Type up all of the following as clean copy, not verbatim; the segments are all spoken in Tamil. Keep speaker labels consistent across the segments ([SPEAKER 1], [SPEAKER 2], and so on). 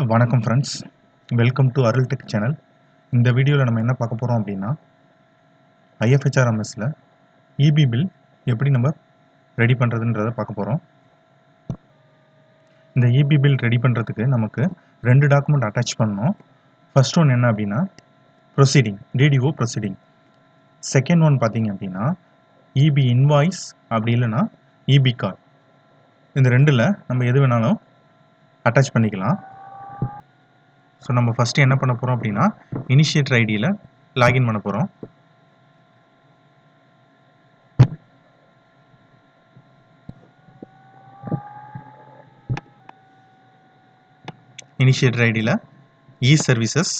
[SPEAKER 1] வணக்கம் friends, welcome to Arul tech channel. இந்த வீடியோவில் நம்ம என்ன பார்க்க போகிறோம் அப்படின்னா, ஐஎஃப்ஹெச்ஆர்எம்எஸில் இபி பில் எப்படி நம்ம ரெடி பண்ணுறதுன்றதை பார்க்க போகிறோம். இந்த இபி பில் ரெடி பண்ணுறதுக்கு நமக்கு 2 டாக்குமெண்ட் அட்டாச் பண்ணணும். ஃபர்ஸ்ட் ஒன் என்ன அப்படின்னா proceeding, TDO proceeding. Second one பார்த்தீங்க அப்படின்னா இபி இன்வாய்ஸ், அப்படி இல்லைன்னா இபி கார்டு. இந்த ரெண்டில் நம்ம எது வேணாலும் அட்டாச் பண்ணிக்கலாம். ஸோ நம்ம ஃபஸ்ட்டு என்ன பண்ண போகிறோம் அப்படின்னா, இனிஷியேட்டர் ஐடியில் லாகின் பண்ண போகிறோம். இனிஷியேட்டர் ஐடியில் இ சர்வீசஸ்,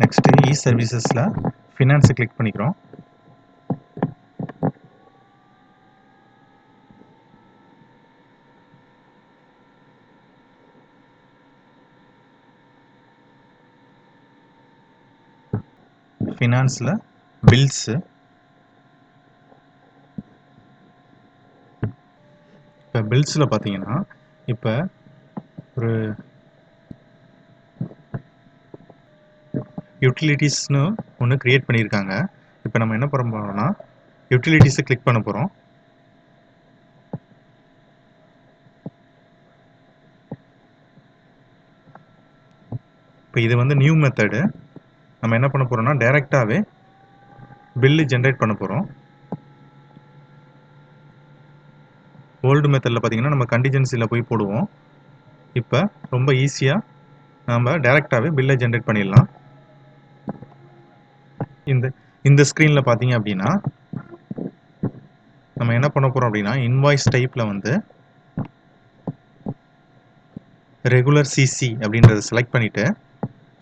[SPEAKER 1] நெக்ஸ்ட்டு இ சர்வீசஸில் ஃபினான்ஸை கிளிக் பண்ணிக்கிறோம். ஃபினான்ஸில் பில்ஸு, இப்போ பில்ஸில் பார்த்தீங்கன்னா இப்போ ஒரு யூட்டிலிட்டிஸ்னு ஒன்று க்ரியேட் பண்ணியிருக்காங்க. இப்போ நம்ம என்ன பண்ண போகிறோம்னா யூட்டிலிட்டிஸை கிளிக் பண்ண போகிறோம். இப்போ இது வந்து நியூ மெத்தடு. நம்ம என்ன பண்ண போகிறோம்னா டைரெக்டாகவே பில்லு ஜென்ரேட் பண்ண போகிறோம். ஓல்டு மெத்தடில் பார்த்தீங்கன்னா நம்ம கண்டிஜென்சியில் போய் போடுவோம். இப்போ ரொம்ப ஈஸியாக நம்ம டைரெக்டாகவே பில்லை ஜென்ரேட் பண்ணிடலாம். இந்த ஸ்க்ரீனில் பார்த்தீங்க அப்படின்னா நம்ம என்ன பண்ண போகிறோம் அப்படின்னா இன்வாய்ஸ் டைப்பில் வந்து ரெகுலர் சிசி அப்படின்றத செலக்ட் பண்ணிவிட்டு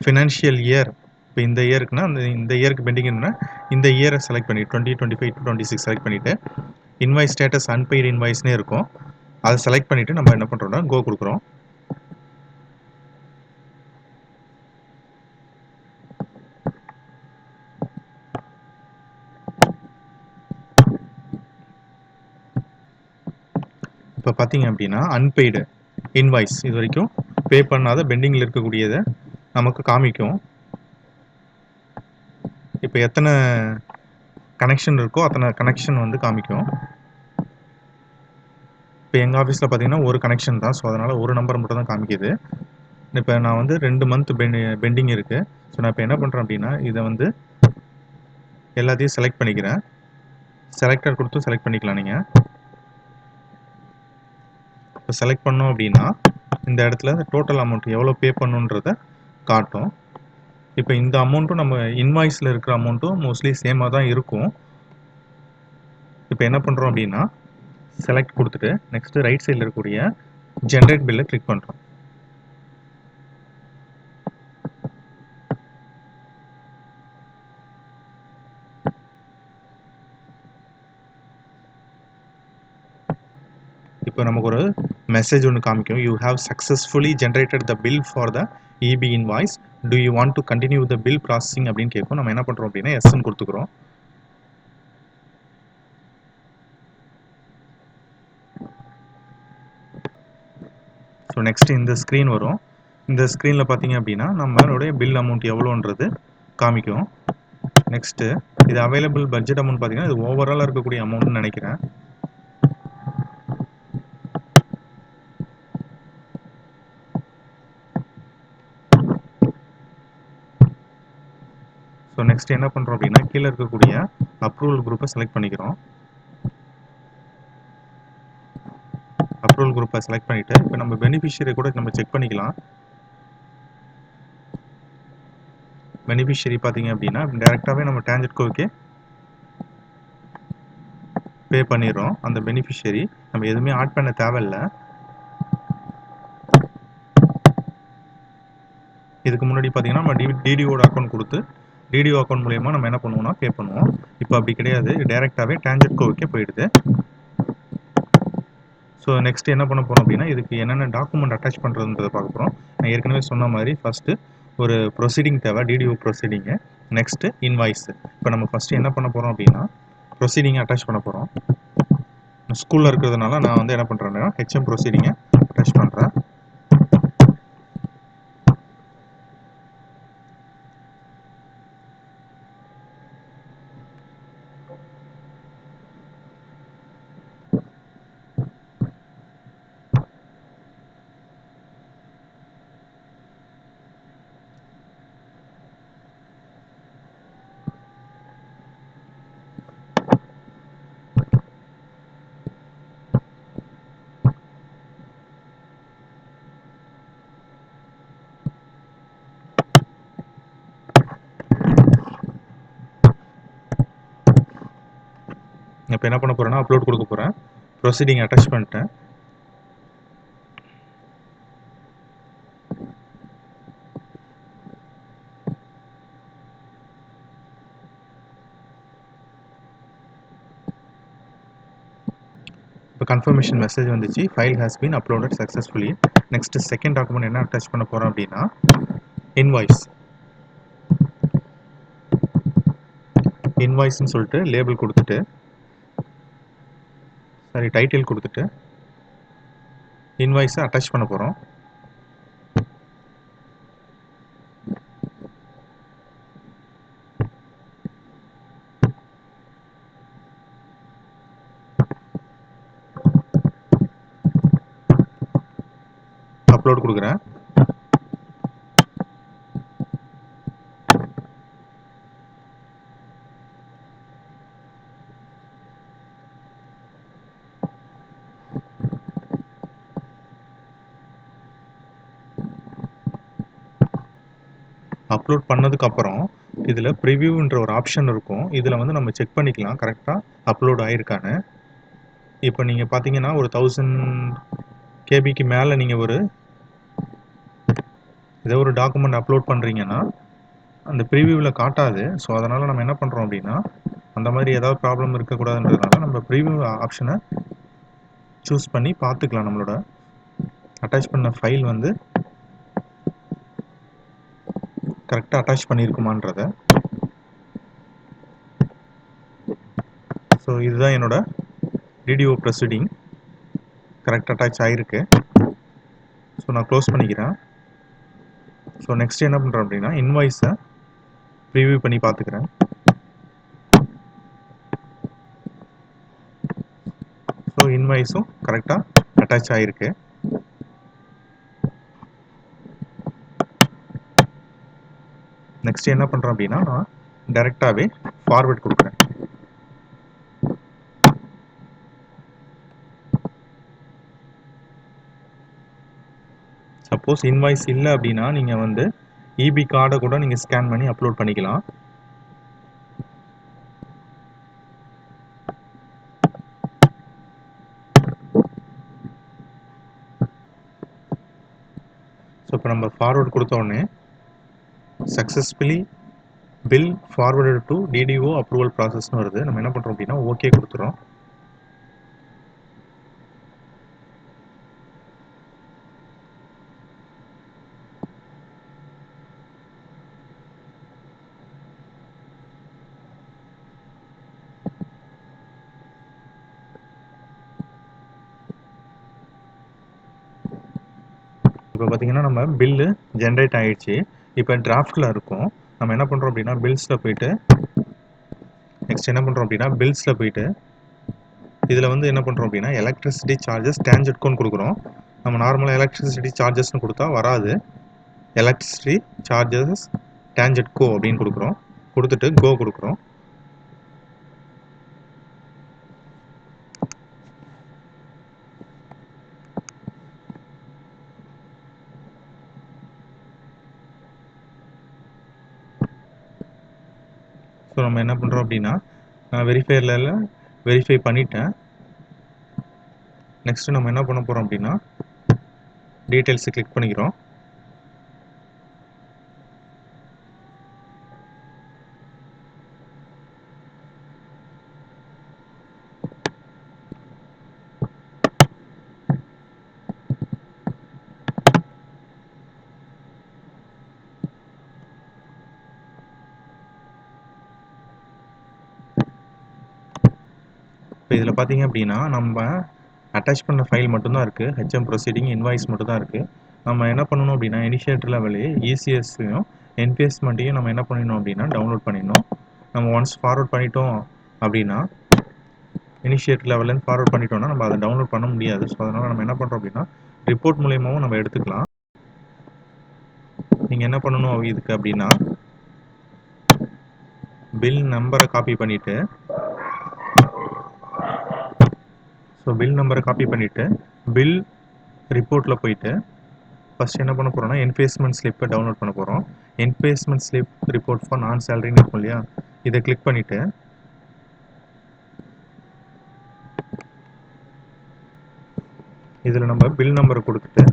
[SPEAKER 1] ஃபினான்ஷியல் இயர், இப்போ இந்த இயருக்குன்னா இந்த இயருக்கு பெண்டிங்னா இந்த இயரை செலக்ட் பண்ணி 2025 to 26 செலக்ட் பண்ணிவிட்டு இன்வாய்ஸ் ஸ்டேட்டஸ் அன்பெய்டு இன்வாய்ஸ்னே இருக்கும், அதை செலக்ட் பண்ணிவிட்டு நம்ம என்ன பண்ணுறோம்னா கோ கொடுக்குறோம். இப்போ பார்த்தீங்க அப்படின்னா அன்பெய்டு இன்வாய்ஸ் இது வரைக்கும் பே பண்ணாத பெண்டிங்கில் இருக்கக்கூடியதை நமக்கு காமிக்கும். இப்போ எத்தனை கனெக்ஷன் இருக்கோ அத்தனை கனெக்ஷன் வந்து காமிக்கும். இப்போ எங்கள் ஆஃபீஸில் பார்த்தீங்கன்னா ஒரு கனெக்ஷன் தான், ஸோ அதனால் ஒரு நம்பர் மட்டும் தான் காமிக்குது. இப்போ நான் வந்து 2 மந்த் பெண்டிங் இருக்குது. ஸோ நான் இப்போ என்ன பண்ணுறேன் அப்படின்னா இதை வந்து எல்லாத்தையும் செலக்ட் பண்ணிக்கிறேன். செலக்டர் கொடுத்து செலக்ட் பண்ணிக்கலாம் நீங்கள். இப்போ செலக்ட் பண்ணோம் அப்படின்னா இந்த இடத்துல டோட்டல் அமௌண்ட் எவ்வளோ பே பண்ணுன்றதை காட்டும். இப்போ இந்த அமௌண்ட்டும் நம்ம இன்வாய்ஸில் இருக்கிற அமௌண்ட்டும் மோஸ்ட்லி சேமாக தான் இருக்கும். இப்போ என்ன பண்ணுறோம் அப்படின்னா செலக்ட் கொடுத்துட்டு நெக்ஸ்ட்டு ரைட் சைடில் இருக்கக்கூடிய ஜென்ரேட் பில்லை கிளிக் பண்ணுறோம். இப்போ நமக்கு ஒரு மெசேஜ் ஒன்று காமிக்கும், you have successfully generated the bill for the EB invoice, to you want to continue the bill processing அப்படின்னு கேட்கும். நம்ம என்ன பண்ணுறோம் அப்படின்னா எஸ்ன்னு கொடுத்துக்கிறோம். ஸோ நெக்ஸ்ட் இந்த ஸ்க்ரீன் வரும். இந்த ஸ்க்ரீனில் பார்த்தீங்க அப்படின்னா நம்மளுடைய பில் அமௌண்ட் எவ்வளோன்றது காமிக்கும். நெக்ஸ்ட்டு இது அவைலபிள் பட்ஜெட் அமௌண்ட் பார்த்தீங்கன்னா இது ஓவராலாக இருக்கக்கூடிய அமௌண்ட்னு நினைக்கிறேன். ஸோ நெக்ஸ்ட் என்ன பண்ணுறோம் அப்படின்னா கீழே இருக்கக்கூடிய அப்ரூவல் குரூப்பை செலக்ட் பண்ணிக்கிறோம். அப்ரூவல் குரூப்பை செலக்ட் பண்ணிவிட்டு இப்போ நம்ம பெனிஃபிஷியரி கூட நம்ம செக் பண்ணிக்கலாம். பெனிஃபிஷியரி பார்த்தீங்க அப்படின்னா டேரெக்டாகவே நம்ம டான்ஜெட்கோவுக்கே பே பண்ணிடுறோம். அந்த பெனிஃபிஷியரி நம்ம எதுவுமே ஆட் பண்ண தேவையில்லை. இதுக்கு முன்னாடி பார்த்தீங்கன்னா நம்ம டிடிஓட அக்கௌண்ட் கொடுத்து டிடிஓ அக்கௌண்ட் மூலயமா நம்ம என்ன பண்ணுவோம்னா பே பண்ணுவோம். இப்போ அப்படி கிடையாது, டேரெக்டாகவே டான்ஜெட்கோவுக்கே போயிடுது. ஸோ நெக்ஸ்ட் என்ன பண்ண போகிறோம் அப்படின்னா இதுக்கு என்னென்ன டாக்குமெண்ட் அட்டாச் பண்ணுறதுன்றதை பார்க்க போகிறோம். நான் ஏற்கனவே சொன்ன மாதிரி ஃபஸ்ட்டு ஒரு ப்ரொசீடிங் தேவை, டிடிஓ ப்ரொசீடிங்கு. Next invoice. இப்போ நம்ம ஃபஸ்ட்டு என்ன பண்ண போகிறோம் அப்படின்னா ப்ரொசீடிங்கை அட்டாச் பண்ண போகிறோம். ஸ்கூலில் இருக்கிறதுனால நான் வந்து என்ன பண்ணுறேன்னா ஹெச்எம் ப்ரொசீடிங்கை அட்டாச் பண்ணுறேன். இப்போ என்ன பண்ண போகிறேன்னா அப்லோட் கொடுக்க போகிறேன். ப்ரொசீடிங் அட்டாச் பண்ணிட்டேன். இப்போ கன்ஃபர்மேஷன் மெசேஜ் வந்துச்சு, file has been uploaded successfully. Next second document என்ன அட்டாச் பண்ண போகிறோம் அப்படின்னா இன்வாய்ஸ். இன்வாய்ஸ்ன்னு சொல்லிட்டு லேபிள் கொடுத்துட்டு டைட்டில் கொடுத்துட்டு இன்வாய்ஸை அட்டாச் பண்ண போகிறோம். அப்லோட் கொடுக்குறேன். அப்லோட் பண்ணதுக்கப்புறம் இதில் ப்ரிவ்யூன்ற ஒரு ஆப்ஷன் இருக்கும். இதில் வந்து நம்ம செக் பண்ணிக்கலாம் கரெக்டாக அப்லோட் ஆகிருக்கான்னு. இப்போ நீங்கள் பார்த்தீங்கன்னா ஒரு 1000 கேபிக்கு மேலே நீங்கள் ஏதோ ஒரு டாக்குமெண்ட் அப்லோட் பண்ணுறீங்கன்னா அந்த ப்ரிவ்யூவில் காட்டாது. ஸோ அதனால் நம்ம என்ன பண்ணுறோம் அப்படின்னா அந்த மாதிரி ஏதாவது ப்ராப்ளம் இருக்கக்கூடாதுன்றதுனால நம்ம ப்ரிவ்யூ ஆப்ஷனை சூஸ் பண்ணி பார்த்துக்கலாம். நம்மளோட அட்டாச் பண்ண ஃபைல் வந்து கரெக்டாக அட்டாச் பண்ணியிருக்குமான்றத. ஸோ இதுதான் என்னோட டிடிஓ ப்ரொசீடிங் கரெக்டாக அட்டாச் ஆகிருக்கு. ஸோ நான் க்ளோஸ் பண்ணிக்கிறேன். ஸோ நெக்ஸ்ட் என்ன பண்ணுறேன் அப்படின்னா இன்வாய்ஸை ப்ரிவ்யூ பண்ணி பார்த்துக்கிறேன். ஸோ இன்வாய்ஸும் கரெக்டாக அட்டாச் ஆகிருக்கு. நெக்ஸ்ட் என்ன பண்ணுறேன் அப்படின்னா நான் டைரெக்டாகவே ஃபார்வர்ட் கொடுக்குறேன். சப்போஸ் இன்வாய்ஸ் இல்லை அப்படின்னா நீங்கள் வந்து இபி கார்டை கூட நீங்கள் ஸ்கேன் பண்ணி அப்லோட் பண்ணிக்கலாம். ஸோ இப்போ நம்ம ஃபார்வர்ட் கொடுத்தோடனே successfully bill forwarded to DDO approval ப்ராசஸ்னு வருது. நம்ம என்ன பண்ணுறோம் அப்படின்னா ஓகே கொடுத்துறோம். இப்போ பார்த்தீங்கன்னா நம்ம பில்லு ஜென்ரேட் ஆகிடுச்சு. இப்போ டிராஃப்டில் இருக்கும். நம்ம என்ன பண்ணுறோம் அப்படின்னா பில்ஸில் போயிட்டு நெக்ஸ்ட் என்ன பண்ணுறோம் அப்படின்னா பில்ஸில் போயிட்டு இதில் வந்து என்ன பண்ணுறோம் அப்படின்னா எலக்ட்ரிசிட்டி சார்ஜஸ் டேஞ்சட்கோன்னு கொடுக்குறோம். நம்ம நார்மலாக எலக்ட்ரிசிட்டி சார்ஜஸ்னு கொடுத்தா வராது. எலக்ட்ரிசிட்டி சார்ஜஸ் டேஞ்சட்கோ அப்படின்னு கொடுக்குறோம். கொடுத்துட்டு கோ கொடுக்குறோம். ஸோ நம்ம என்ன பண்ணுறோம் அப்படின்னா நான் வெரிஃபை பண்ணிட்டேன். நெக்ஸ்ட் நம்ம என்ன பண்ண போகிறோம் அப்படின்னா டீட்டெயில்ஸை கிளிக் பண்ணிக்கிறோம். இதில் பார்த்தீங்க அப்படின்னா நம்ம அட்டாச் பண்ண ஃபைல் மட்டும்தான் இருக்குது. ஹெச்எம் ப்ரொசீடிங் இன்வாய்ஸ் மட்டும் தான் இருக்குது. நம்ம என்ன பண்ணணும் அப்படின்னா இனிஷியேட்டர் லெவலே இசிஎஸ்ஸையும் என்பிஎஸ்மெண்ட்டையும் நம்ம என்ன பண்ணிடணும் அப்படின்னா டவுன்லோட் பண்ணிடணும். நம்ம ஒன்ஸ் ஃபார்வர்ட் பண்ணிட்டோம் அப்படின்னா இனிஷியேட்டர் லெவல்லேருந்து ஃபார்வர்ட் பண்ணிட்டோம்னா நம்ம அதை டவுன்லோட் பண்ண முடியாது. ஸோ அதனால் நம்ம என்ன பண்ணுறோம் அப்படின்னா ரிப்போர்ட் மூலியமாகவும் நம்ம எடுத்துக்கலாம். நீங்கள் என்ன பண்ணணும் இதுக்கு அப்படின்னா பில் நம்பரை காப்பி பண்ணிவிட்டு பில் ரிப்போர்ட்டில் போயிட்டு ஃபஸ்ட் என்ன பண்ண போகிறோம்னா என்பேஸ்மெண்ட் ஸ்லிப்பை டவுன்லோட் பண்ண போகிறோம். என்பேஸ்மெண்ட் ஸ்லிப் ரிப்போர்ட் ஃபார் நான் சேலரின்னு இருக்கும் இல்லையா, இதை கிளிக் பண்ணிவிட்டு இதில் நம்ம பில் நம்பரை கொடுத்துட்டு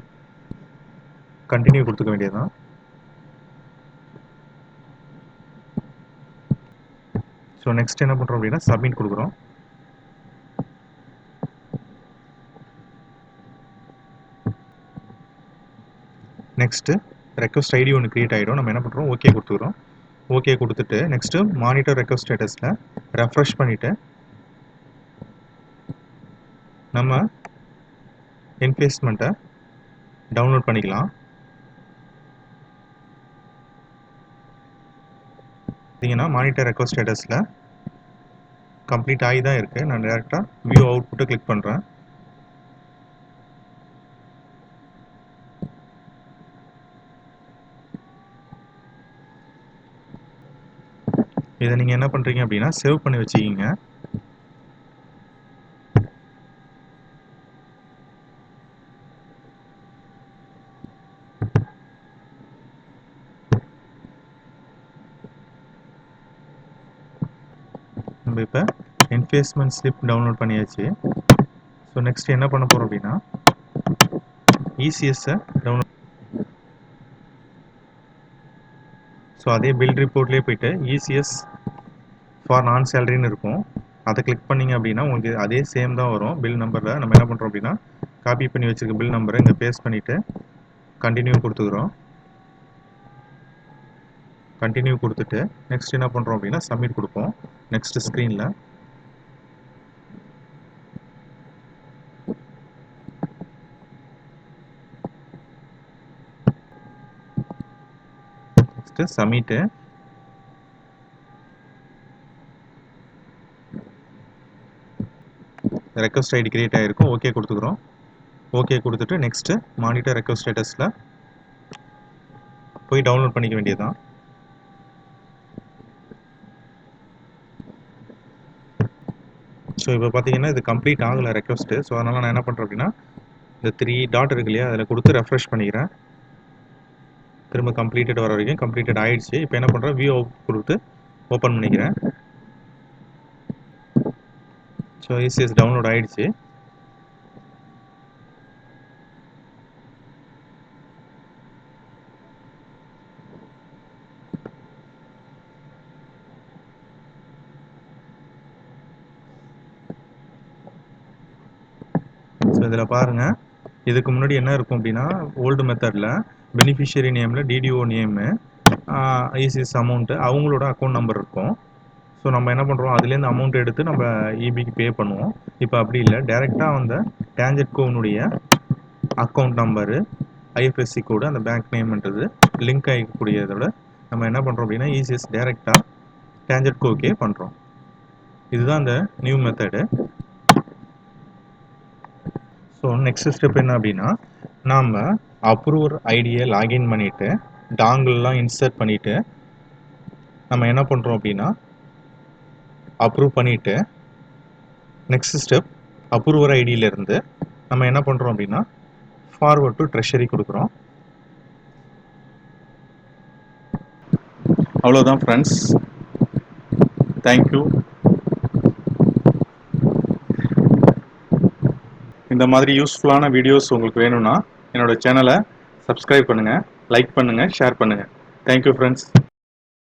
[SPEAKER 1] கண்டினியூ கொடுத்துக்க வேண்டியதுதான். ஸோ நெக்ஸ்ட் என்ன பண்ணுறோம் அப்படின்னா சப்மிட் கொடுக்குறோம். நெக்ஸ்ட்டு ரெக்வஸ்ட் ஐடி ஒன்று க்ரியேட் ஆகிடும். நம்ம என்ன பண்ணுறோம் ஓகே கொடுத்துக்கிறோம். ஓகே கொடுத்துட்டு நெக்ஸ்ட்டு மானிட்டர் ரெக்வஸ்ட் ஸ்டேட்டஸில் ரெஃப்ரெஷ் பண்ணிவிட்டு நம்ம என்பேஸ்மெண்ட்டை டவுன்லோட் பண்ணிக்கலாம். பார்த்தீங்கன்னா மானிட்டர் ரெக்வஸ்ட் ஸ்டேட்டஸில் கம்ப்ளீட் ஆகி தான் இருக்குது. நான் டேரெக்டாக வியூ அவுட்புட்டை கிளிக் பண்ணுறேன். இதை நீங்கள் என்ன பண்ணுறீங்க அப்படின்னா சேவ் பண்ணி வச்சுக்கிங்க. நம்ம இப்போ என்பேஸ்மெண்ட் ஸ்லிப் டவுன்லோட் பண்ணியாச்சு. ஸோ நெக்ஸ்ட் என்ன பண்ண போகிறோம் அப்படின்னா இசிஎஸ்ஸை டவுன்லோட். ஸோ அதே பில் ரிப்போர்ட்லேயே போயிட்டு இசிஎஸ் ஃபார் நான் சேலரின்னு இருக்கும். அதை கிளிக் பண்ணிங்க அப்படின்னா உங்களுக்கு அதே சேம் தான் வரும். பில் நம்பரில் நம்ம என்ன பண்ணுறோம் அப்படின்னா காப்பி பண்ணி வச்சுருக்க பில் நம்பரை இங்கே பேஸ்ட் பண்ணிவிட்டு கண்டினியூ கொடுத்துக்கிறோம். கண்டினியூ கொடுத்துட்டு நெக்ஸ்ட் என்ன பண்ணுறோம் அப்படின்னா சப்மிட் கொடுப்போம். நெக்ஸ்ட் ஸ்க்ரீனில் next submit. Request ID create ஆகிருக்கும். ஓகே கொடுத்துக்கிறோம். ஓகே கொடுத்துட்டு நெக்ஸ்ட்டு மானிட்டர் ரெக்வஸ்ட் ஸ்டேட்டஸில் போய் டவுன்லோட் பண்ணிக்க வேண்டியதுதான். ஸோ இப்போ பார்த்தீங்கன்னா இது கம்ப்ளீட் ஆகலை ரெக்வஸ்ட்டு. ஸோ அதனால் நான் என்ன பண்ணுறேன் அப்படின்னா இந்த 3 டாட் இருக்கு இல்லையா, அதில் கொடுத்து ரெஃப்ரெஷ் பண்ணிக்கிறேன். திரும்ப கம்ப்ளீட்டட் வர வரைக்கும் கம்ப்ளீட்டட் ஆகிடுச்சு. இப்போ என்ன பண்ணுறேன் வியூ அவுட் கொடுத்து ஓப்பன் பண்ணிக்கிறேன். ஸோ இசிஎஸ் டவுன்லோட் ஆகிடுச்சு. ஸோ இதில் பாருங்கள், இதுக்கு முன்னாடி என்ன இருக்கும் அப்படின்னா ஓல்டு மெத்தடில் பெனிஃபிஷியரி நேமில் டிடிஓ நேமு ஐசிஎஸ் அமௌண்ட்டு அவங்களோட அக்கௌண்ட் நம்பர் இருக்கும். ஸோ நம்ம என்ன பண்ணுறோம் அதுலேருந்து அமௌண்ட் எடுத்து நம்ம இபிக்கு பே பண்ணுவோம். இப்போ அப்படி இல்லை, டேரெக்டாக அந்த டான்ஜெட்கோனுடைய அக்கௌண்ட் நம்பரு ஐஎஃப்எஸ்சி கோடு அந்த பேங்க் நேம்ன்றது லிங்க் ஆகிக்கூடியதோட நம்ம என்ன பண்ணுறோம் அப்படின்னா இசிஎஸ் டேரெக்டாக டான்ஜெட்கோக்கே பண்ணுறோம். இதுதான் அந்த new method. So next step என்ன அப்படின்னா நாம் அப்ரூவர் ஐடியை லாகின் பண்ணிவிட்டு டாங்கிள்லாம் இன்சர்ட் பண்ணிவிட்டு நம்ம என்ன பண்ணுறோம் அப்படின்னா அப்ரூவ் பண்ணிவிட்டு நெக்ஸ்ட் ஸ்டெப் அப்ரூவர் ஐடியிலேருந்து நம்ம என்ன பண்ணுறோம் அப்படின்னா ஃபார்வர்ட் டு ட்ரெஷரி கொடுக்குறோம். அவ்வளோதான் ஃப்ரெண்ட்ஸ். தேங்க்யூ. இந்த மாதிரி யூஸ்ஃபுல்லான வீடியோஸ் உங்களுக்கு வேணும்னா என்னோட சேனலை சப்ஸ்கிரைப் பண்ணுங்கள், லைக் பண்ணுங்கள், ஷேர் பண்ணுங்கள். Thank you friends.